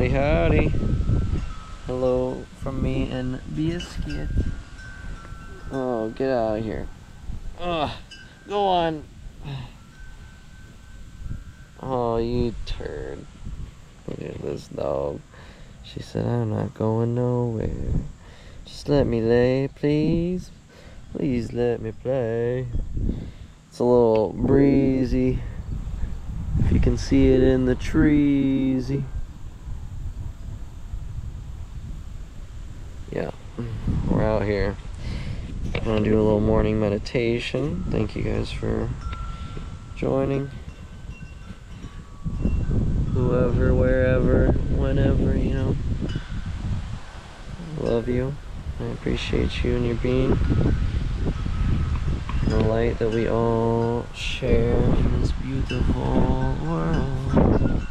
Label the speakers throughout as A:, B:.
A: Howdy, howdy. Hello from me and Biscuit. Oh, get out of here. Ugh, go on. Oh, you turd. Look at this dog. She said, I'm not going nowhere. Just let me lay, please. Please let me play. It's a little breezy. If you can see it in the treesy. Yeah, we're out here. I'm gonna do a little morning meditation. Thank you guys for joining. Whoever, wherever, whenever, you know. I love you. I appreciate you and your being. And the light that we all share in this beautiful world.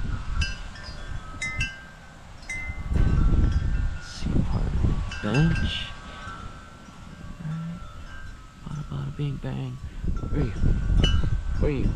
A: See part of the bench. Bada bada bing bang. Where are you? Where are you?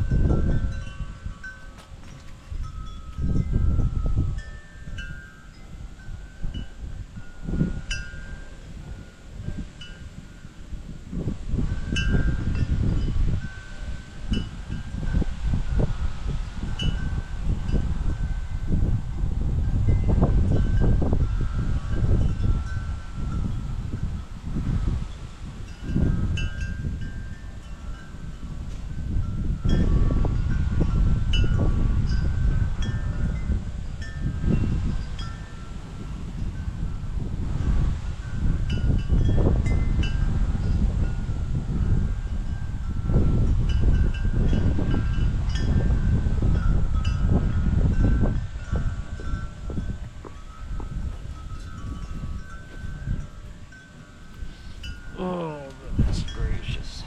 A: Oh, goodness gracious.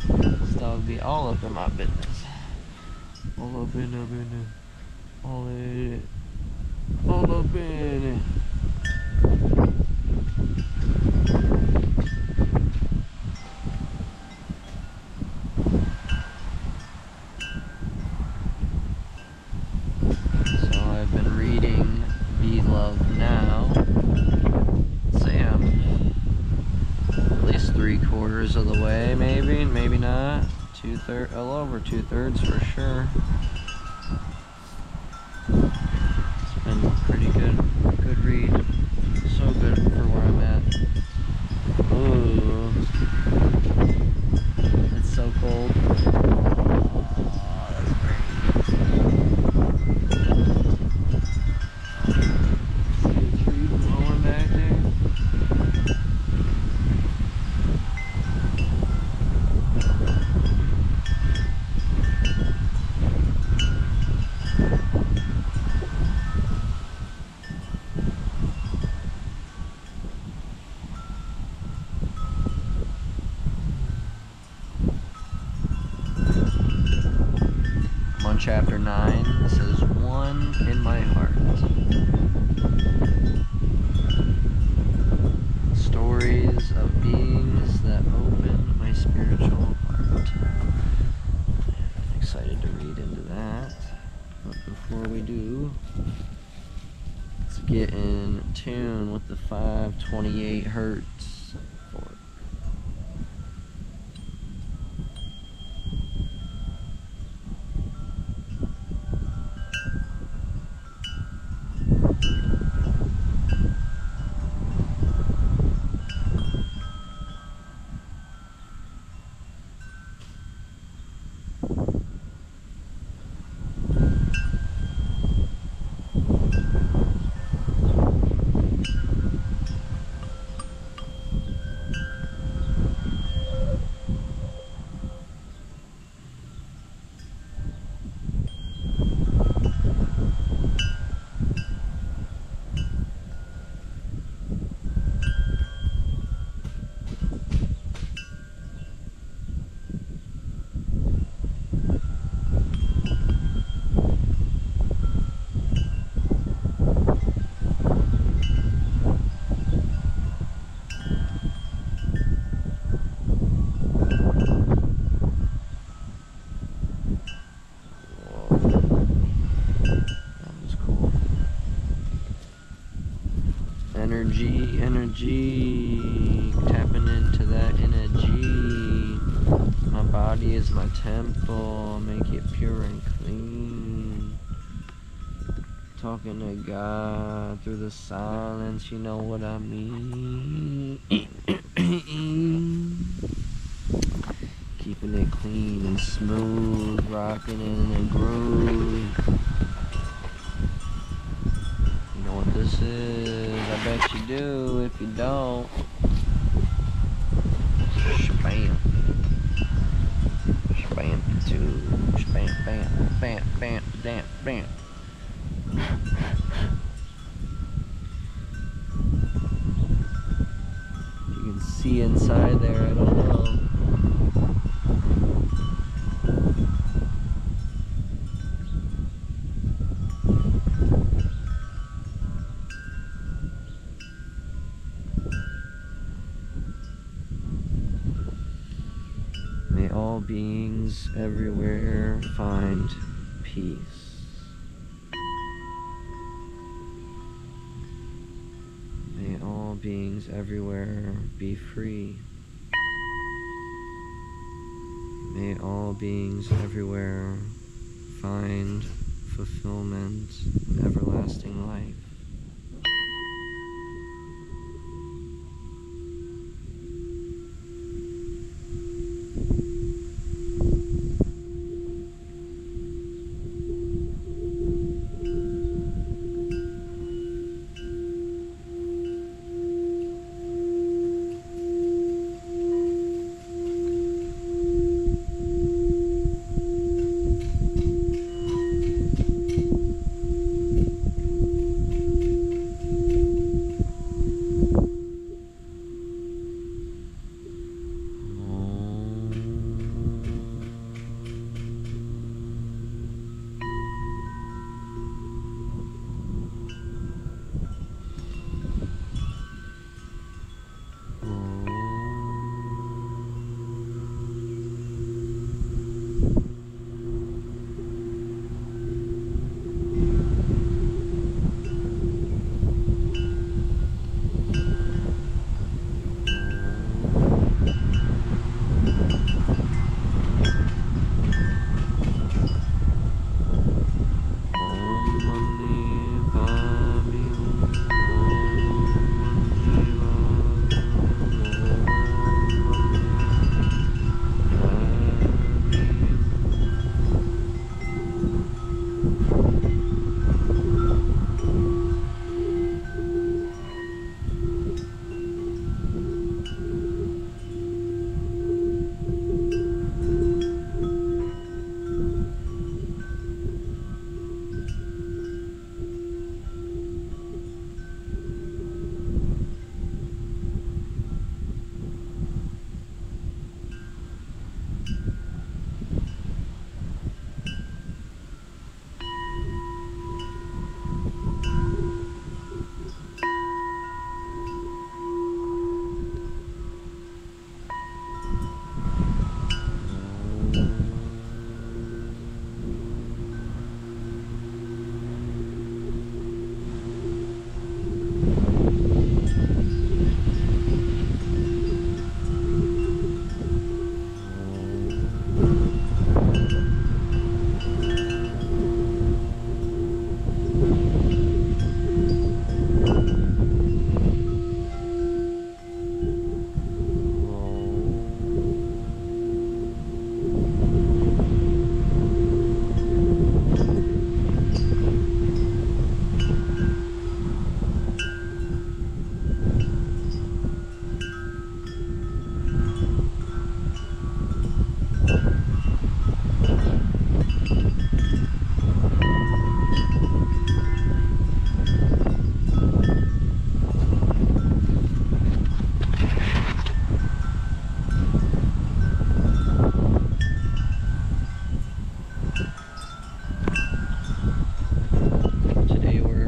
A: This dog be all up in my business. All up in it. All up in it. So I've been reading Be Love Now. Say I'm at least 3/4 of the way, maybe not. 2/3, a little over 2/3 for sure. It's been a pretty good read. So good for where I'm at. Ooh, it's so cold. Oh, that's great. See a tree blowing back there? I'm on chapter 9. It says, one in my heart. Stories of beings that open my spiritual heart. I'm excited to read into that. But before we do, let's get in tune with the 528 hertz for it. energy, tapping into that energy. My body is my temple, make it pure and clean. Talking to God through the silence, you know what I mean. Keeping it clean and smooth, rocking in a groove. You know what this is? I bet you do. If you don't, shabam. Shabam, too. Shabam, bam, bam, bam, bam, bam. You can see inside there, I don't know. May all beings everywhere find peace. May all beings everywhere be free. May all beings everywhere find fulfillment and everlasting life.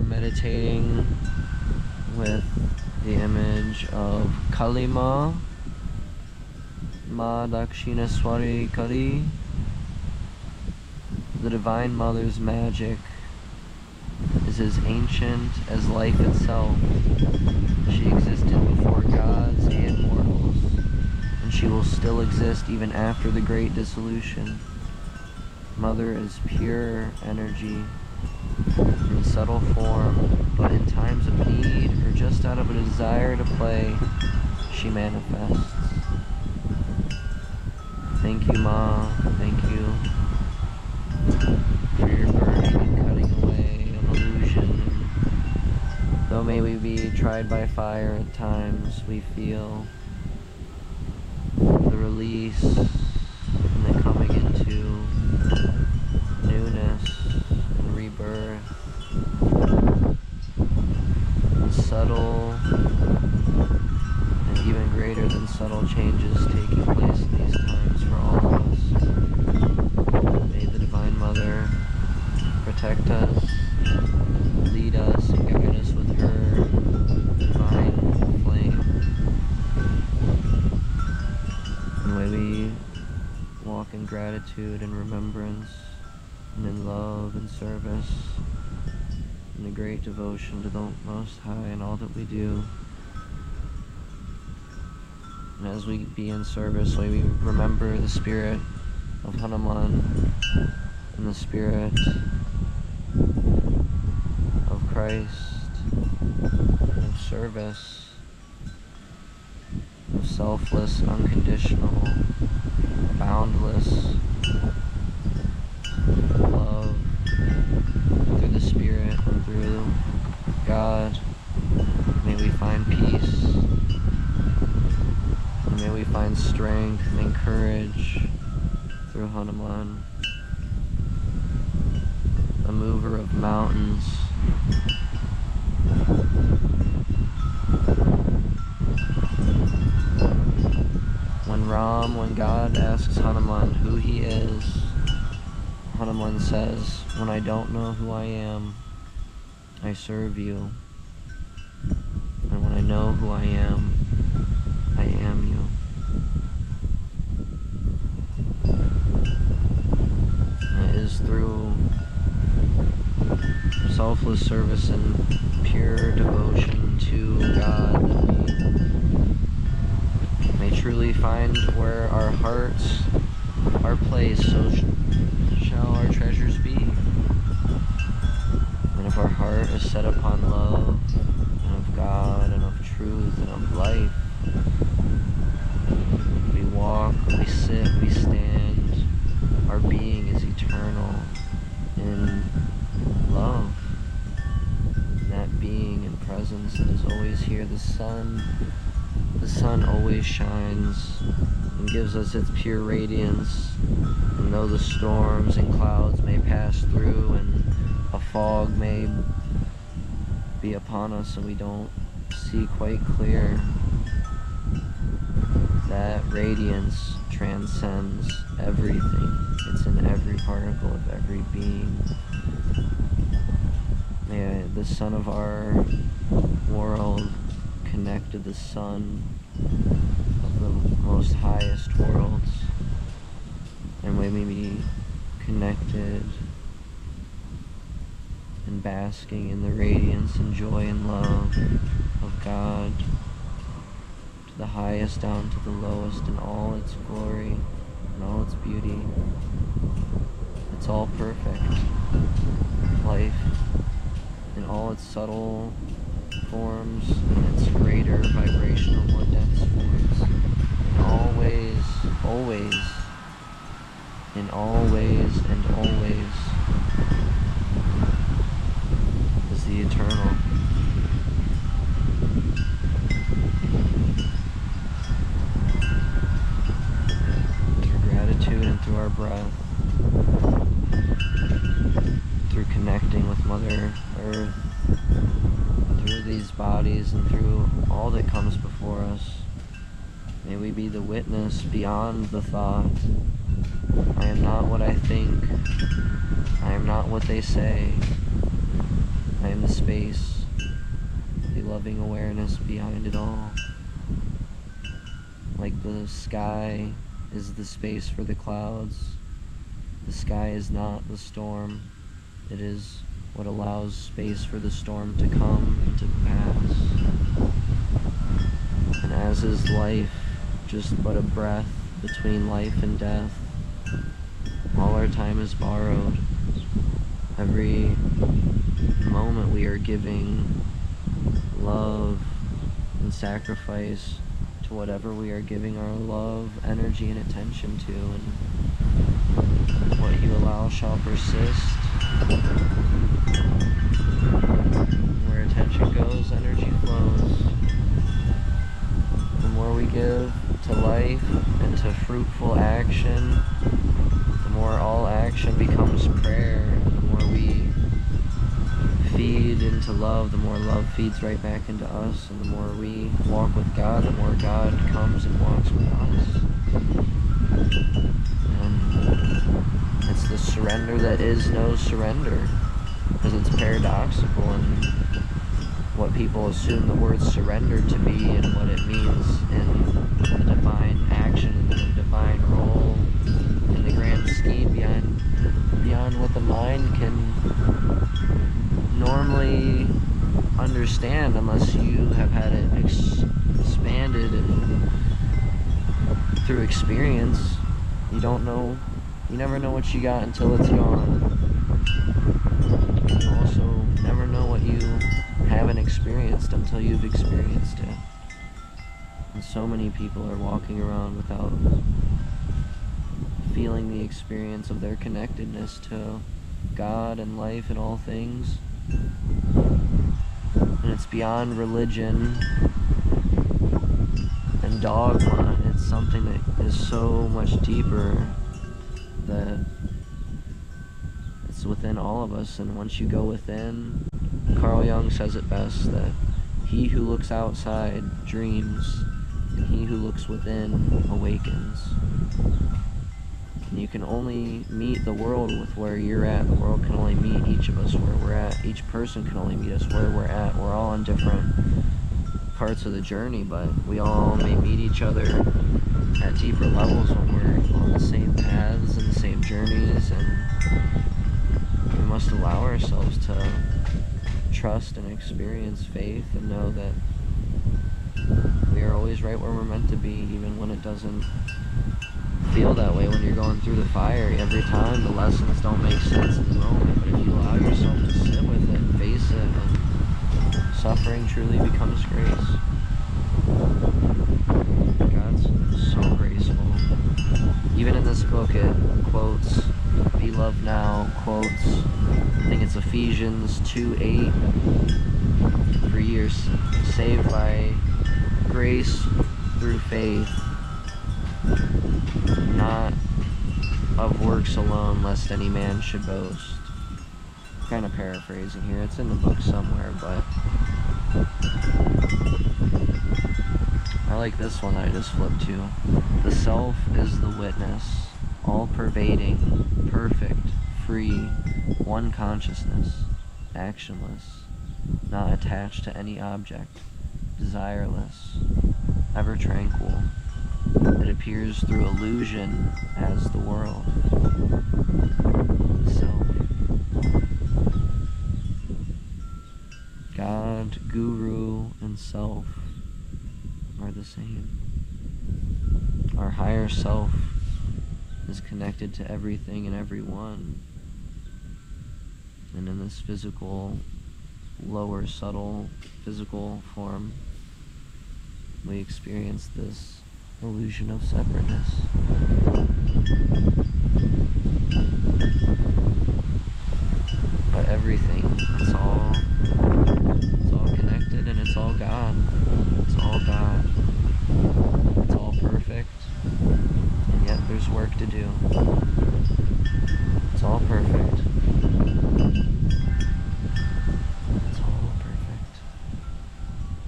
A: Meditating with the image of Kali Ma, Ma Dakshinaswari Kali, the Divine Mother's magic is as ancient as life itself. She existed before gods and mortals, and she will still exist even after the great dissolution. Mother is pure energy in subtle form, but in times of need or just out of a desire to play, she manifests. Thank you, Ma. Thank you for your burning and cutting away of illusion. Though may we be tried by fire at times, we feel the release and the coming into newness and rebirth. And subtle and even greater than subtle changes taking place in these times for all of us. May the Divine Mother protect us, lead us, and guide us with her divine flame. And may we walk in gratitude and remembrance, and in love and service, and a great devotion to the Most High in all that we do. And as we be in service, may we remember the spirit of Hanuman and the spirit of Christ, and of service, of selfless, unconditional, boundless love through the Spirit and through God. May we find peace, and may we find strength and courage through Hanuman, a mover of mountains. When God asks Hanuman who he is, Hanuman says, "When I don't know who I am, I serve you. And when I know who I am you." And it is through selfless service and pure devotion to God that we may truly find where our hearts are placed, so shall our treasures be. And if our heart is set upon love, and of God, and of truth, and of life, we walk, we sit, we stand, our being is eternal in love. And that being and presence that is always here, the sun always shines and gives us its pure radiance. And though the storms and clouds may pass through, and a fog may be upon us and we don't see quite clear, that radiance transcends everything. It's in every particle of every being. May the sun of our world connect to the sun of the most highest worlds, and may we be connected and basking in the radiance and joy and love of God, to the highest down to the lowest, in all its glory and all its beauty. It's all perfect. Life in all its subtle forms and its greater vibrational, more dense forms. In all ways, always, in all ways and always, is the eternal. Through gratitude and through our breath, through connecting with Mother Earth, through these bodies and through all that comes before us, may we be the witness beyond the thought. I am not what I think. I am not what they say. I am the space, the loving awareness behind it all. Like the sky is the space for the clouds, the sky is not the storm. It is what allows space for the storm to come and to pass. And as is life, just but a breath between life and death, all our time is borrowed. Every moment we are giving love and sacrifice to whatever we are giving our love, energy, and attention to, and what you allow shall persist. Where attention goes, energy flows. The more we give to life and to fruitful action, the more all action becomes prayer. The more we feed into love, the more love feeds right back into us. And the more we walk with God, the more God comes and walks with us. And it's the surrender that is no surrender, because it's paradoxical in what people assume the word surrender to be and what it means in the divine action and the divine role in the grand scheme beyond what the mind can normally understand, unless you have had it expanded and through experience. You don't know, you never know what you got until it's gone. You also never know what you haven't experienced until you've experienced it. And so many people are walking around without feeling the experience of their connectedness to God and life and all things. And it's beyond religion and dogma. It's something that is so much deeper, that it's within all of us. And once you go within, Carl Jung says it best, that he who looks outside dreams, and he who looks within awakens. And you can only meet the world with where you're at. The world can only meet each of us where we're at. Each person can only meet us where we're at. We're all on different parts of the journey, but we all may meet each other at deeper levels when we're on the same paths and the same journeys. And we must allow ourselves to trust and experience faith and know that we are always right where we're meant to be, even when it doesn't feel that way. When you're going through the fire, every time the lessons don't make sense in the moment, but if you allow yourself to sit with it and face it, and suffering truly becomes grace. God's so graceful. Even in this book it quotes, "Be loved now," quotes, I think it's Ephesians 2:8, "For ye are saved by grace through faith, not of works alone, lest any man should boast." Kind of paraphrasing here, it's in the book somewhere, but I like this one that I just flipped to. "The self is the witness, all-pervading, perfect, free, one consciousness, actionless, not attached to any object, desireless, ever tranquil. It appears through illusion as the world." The self. God, guru, and self are the same. Our higher self is connected to everything and everyone. And in this physical, lower, subtle, physical form, we experience this illusion of separateness. But everything, it's all connected, and it's all God. It's all God. It's all perfect, and yet there's work to do. It's all perfect. It's all perfect.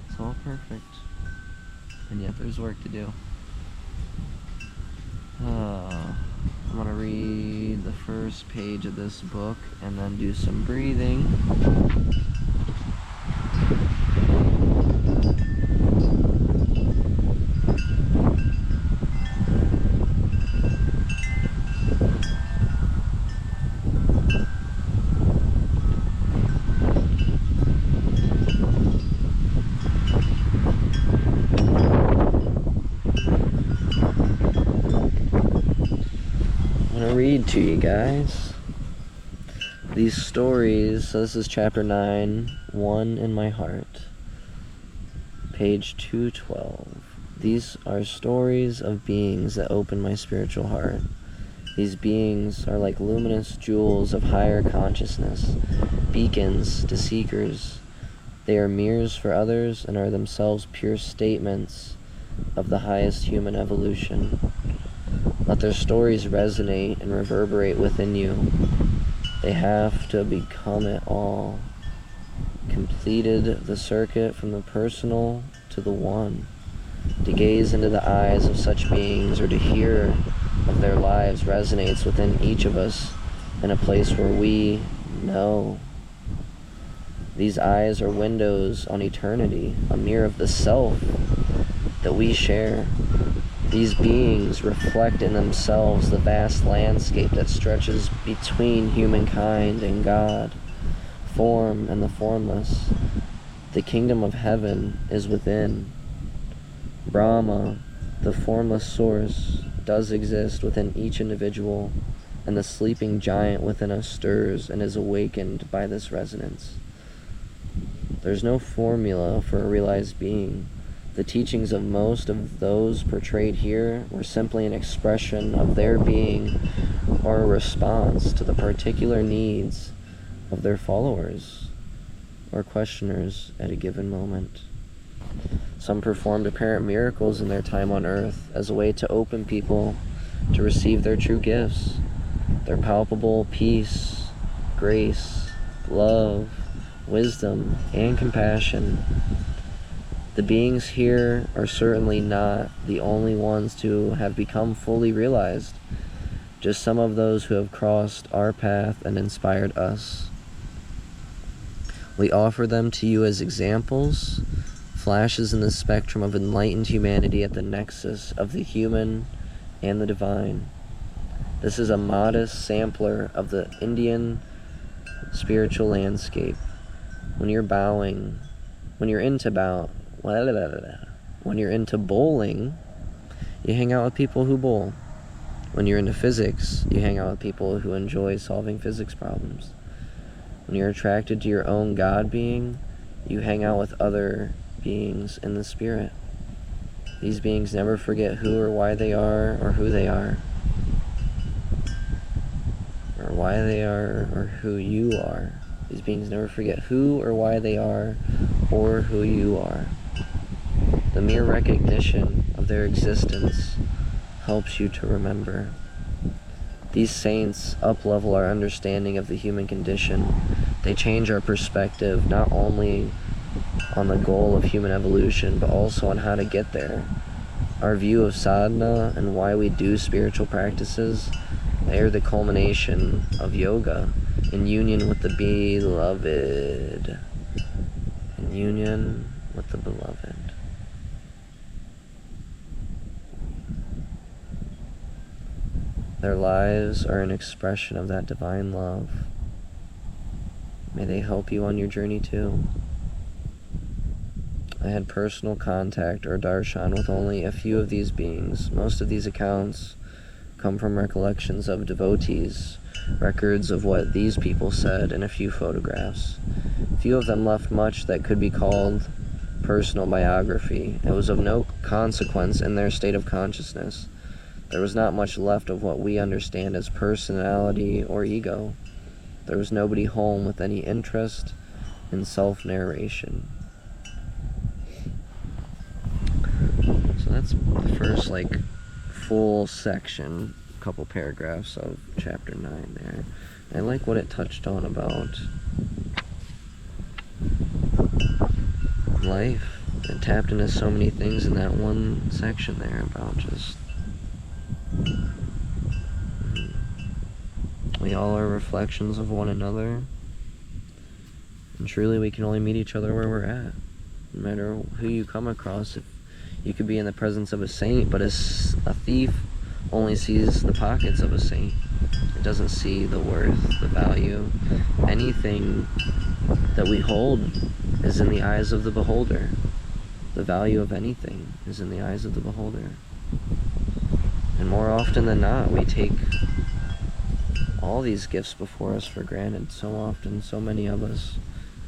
A: It's all perfect, and yet there's work to do. I'm going to read the first page of this book and then do some breathing. going to read to you guys these stories. So this is chapter 9, One in My Heart, page 212. These are stories of beings that open my spiritual heart. These beings are like luminous jewels of higher consciousness, beacons to seekers. They are mirrors for others and are themselves pure statements of the highest human evolution. Let their stories resonate and reverberate within you. They have to become it all. Completed the circuit from the personal to the one. To gaze into the eyes of such beings or to hear of their lives resonates within each of us in a place where we know. These eyes are windows on eternity, a mirror of the self that we share. These beings reflect in themselves the vast landscape that stretches between humankind and God, form and the formless. The kingdom of heaven is within. Brahma, the formless source, does exist within each individual, and the sleeping giant within us stirs and is awakened by this resonance. There's no formula for a realized being. The teachings of most of those portrayed here were simply an expression of their being or a response to the particular needs of their followers or questioners at a given moment. Some performed apparent miracles in their time on earth as a way to open people to receive their true gifts, their palpable peace, grace, love, wisdom, and compassion. The beings here are certainly not the only ones to have become fully realized, just some of those who have crossed our path and inspired us. We offer them to you as examples, flashes in the spectrum of enlightened humanity at the nexus of the human and the divine. This is a modest sampler of the Indian spiritual landscape. When you're into bowling, you hang out with people who bowl. When you're into physics, you hang out with people who enjoy solving physics problems. When you're attracted to your own God being, you hang out with other beings in the spirit. These beings never forget who or why they are or who they are, or why they are or who you are. These beings never forget who or why they are or who you are. The mere recognition of their existence helps you to remember. These saints up-level our understanding of the human condition. They change our perspective not only on the goal of human evolution, but also on how to get there. Our view of sadhana and why we do spiritual practices, they are the culmination of yoga in union with the beloved. In union with the beloved. Their lives are an expression of that divine love. May they help you on your journey too. I had personal contact or darshan with only a few of these beings. Most of these accounts come from recollections of devotees, records of what these people said, and a few photographs. Few of them left much that could be called personal biography. It was of no consequence in their state of consciousness. There was not much left of what we understand as personality or ego. There was nobody home with any interest in self-narration. So that's the first, full section, a couple paragraphs of chapter 9 there. I like what it touched on about life. It tapped into so many things in that one section there about just we all are reflections of one another, and truly we can only meet each other where we're at. No matter who you come across, if you could be in the presence of a saint, but a thief only sees the pockets of a saint. It doesn't see the worth, the value. Anything that we hold is in the eyes of the beholder. The value of anything is in the eyes of the beholder. And more often than not, we take all these gifts before us for granted so often, so many of us.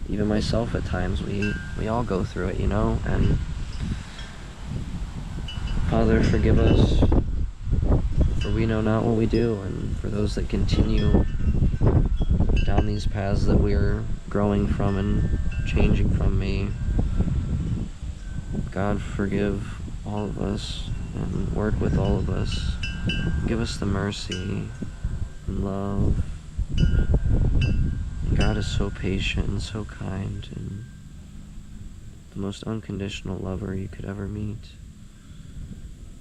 A: Even myself at times, we all go through it, and Father, forgive us, for we know not what we do, and for those that continue down these paths that we're growing from and changing from, may God forgive all of us and work with all of us. Give us the mercy and love. God is so patient and so kind, and the most unconditional lover you could ever meet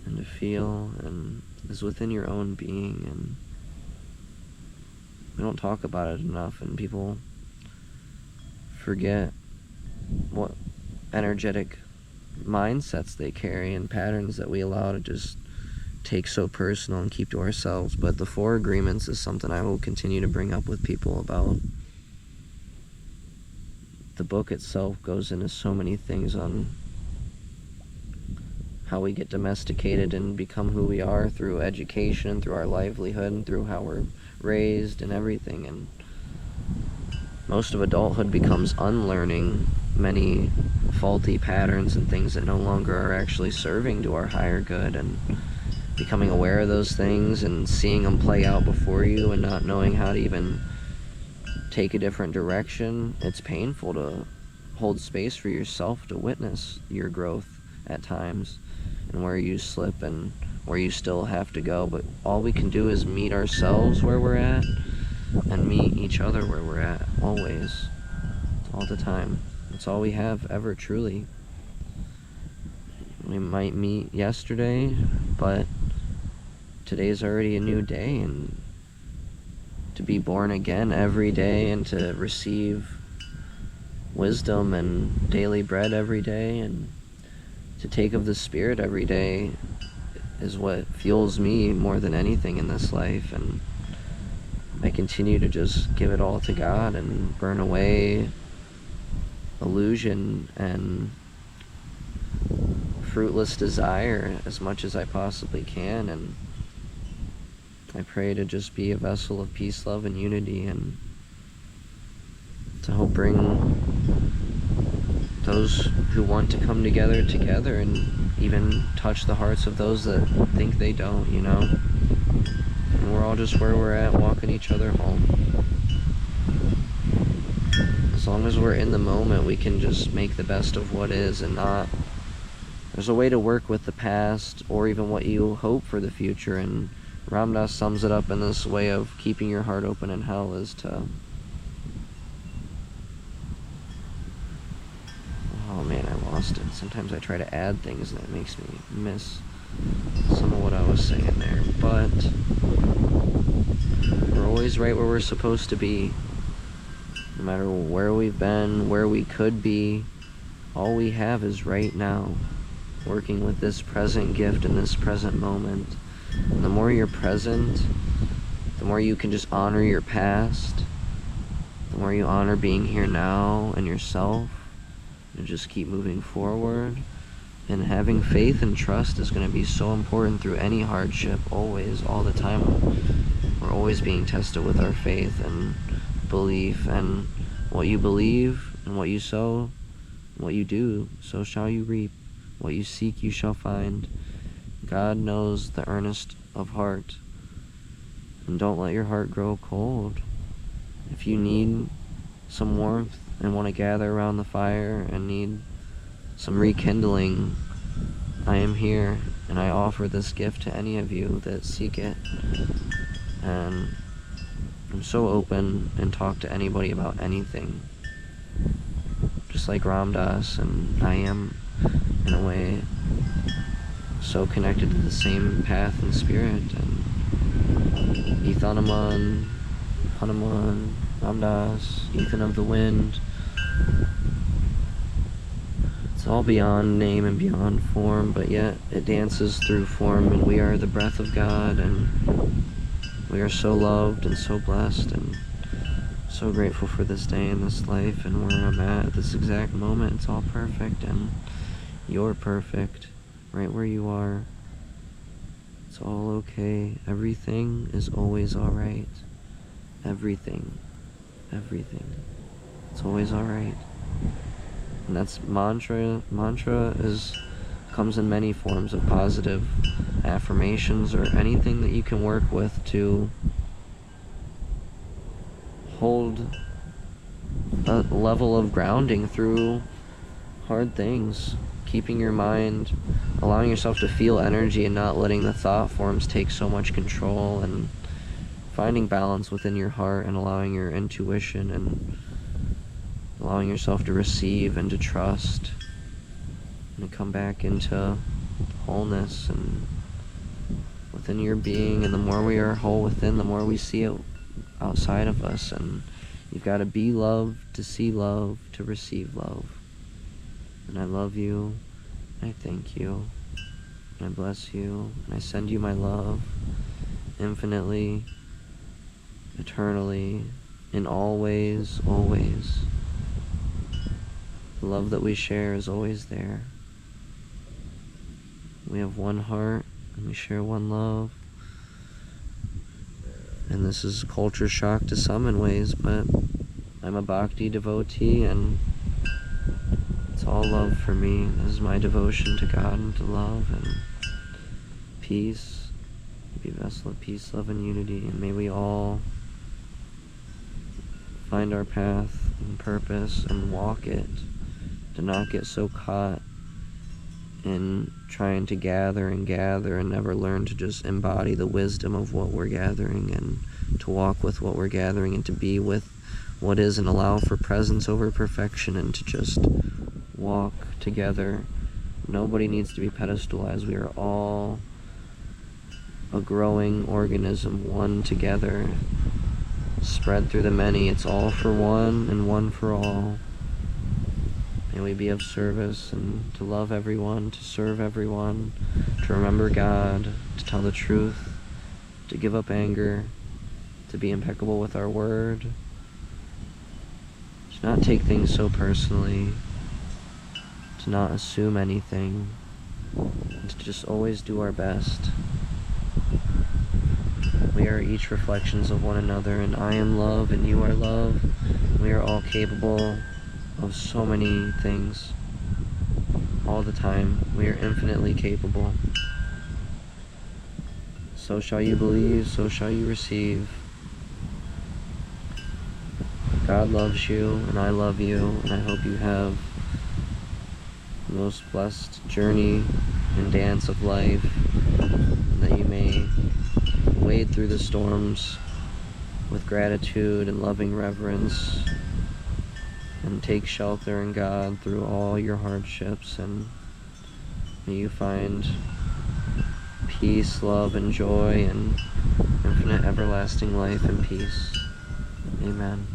A: and to feel, and is within your own being. And we don't talk about it enough, and people forget what energetic mindsets they carry and patterns that we allow to just take so personal and keep to ourselves. But the 4 agreements is something I will continue to bring up with people about. The book itself goes into so many things on how we get domesticated and become who we are through education, through our livelihood, and through how we're raised and everything. And most of adulthood becomes unlearning many faulty patterns and things that no longer are actually serving to our higher good, and becoming aware of those things and seeing them play out before you and not knowing how to even take a different direction. It's painful to hold space for yourself to witness your growth at times, and where you slip and where you still have to go. But all we can do is meet ourselves where we're at and meet each other where we're at, always, all the time. It's all we have ever, truly. We might meet yesterday, but today's already a new day, and to be born again every day and to receive wisdom and daily bread every day and to take of the Spirit every day is what fuels me more than anything in this life. And I continue to just give it all to God and burn away illusion and fruitless desire as much as I possibly can. And I pray to just be a vessel of peace, love, and unity, and to help bring those who want to come together, and even touch the hearts of those that think they don't, And we're all just where we're at, walking each other home. As long as we're in the moment, we can just make the best of what is and not. There's a way to work with the past or even what you hope for the future, and Ram Dass sums it up in this way of keeping your heart open in hell is to... Oh man, I lost it. Sometimes I try to add things and it makes me miss some of what I was saying there. But we're always right where we're supposed to be. No matter where we've been, where we could be, all we have is right now. Working with this present gift in this present moment. And the more you're present, the more you can just honor your past, the more you honor being here now and yourself, and just keep moving forward. And having faith and trust is going to be so important through any hardship, always, all the time. We're always being tested with our faith and belief, and what you believe and what you sow, what you do, so shall you reap. What you seek, you shall find. God knows the earnest of heart. And don't let your heart grow cold. If you need some warmth and want to gather around the fire and need some rekindling, I am here, and I offer this gift to any of you that seek it. And I'm so open and talk to anybody about anything. Just like Ram Dass, and I am, in a way, so connected to the same path and spirit. And Ethanuman, Hanuman, Ram Dass, Ethan of the Wind. It's all beyond name and beyond form, but yet it dances through form, and we are the breath of God, and we are so loved and so blessed, and so grateful for this day and this life and where I'm at this exact moment. It's all perfect, and you're perfect right where you are. It's all okay. Everything is always alright. everything, everything. It's always alright. And that's mantra. Mantra comes in many forms of positive affirmations or anything that you can work with to hold a level of grounding through hard things. Keeping your mind, allowing yourself to feel energy and not letting the thought forms take so much control, and finding balance within your heart and allowing your intuition and allowing yourself to receive and to trust and to come back into wholeness and within your being. And the more we are whole within, the more we see it outside of us. And you've got to be love to see love to receive love. And I love you, and I thank you, and I bless you, and I send you my love infinitely, eternally, in all ways, always. The love that we share is always there. We have one heart, and we share one love. And this is culture shock to some in ways, but I'm a bhakti devotee, and it's all love for me. This is my devotion to God and to love and peace. Be a vessel of peace, love, and unity. And may we all find our path and purpose and walk it. To not get so caught in trying to gather and never learn to just embody the wisdom of what we're gathering, and to walk with what we're gathering, and to be with what is, and allow for presence over perfection, and to just walk together. Nobody needs to be pedestalized. We are all a growing organism, one together, spread through the many. It's all for one and one for all. May we be of service, and to love everyone, to serve everyone, to remember God, to tell the truth, to give up anger, to be impeccable with our word, to not take things so personally, to not assume anything, and to just always do our best. We are each reflections of one another, and I am love and you are love. We are all capable of so many things all the time. We are infinitely capable. So shall you believe, so shall you receive. God loves you, and I love you, and I hope you have the most blessed journey and dance of life, and that you may wade through the storms with gratitude and loving reverence, and take shelter in God through all your hardships, and may you find peace, love, and joy, and infinite everlasting life and peace. Amen.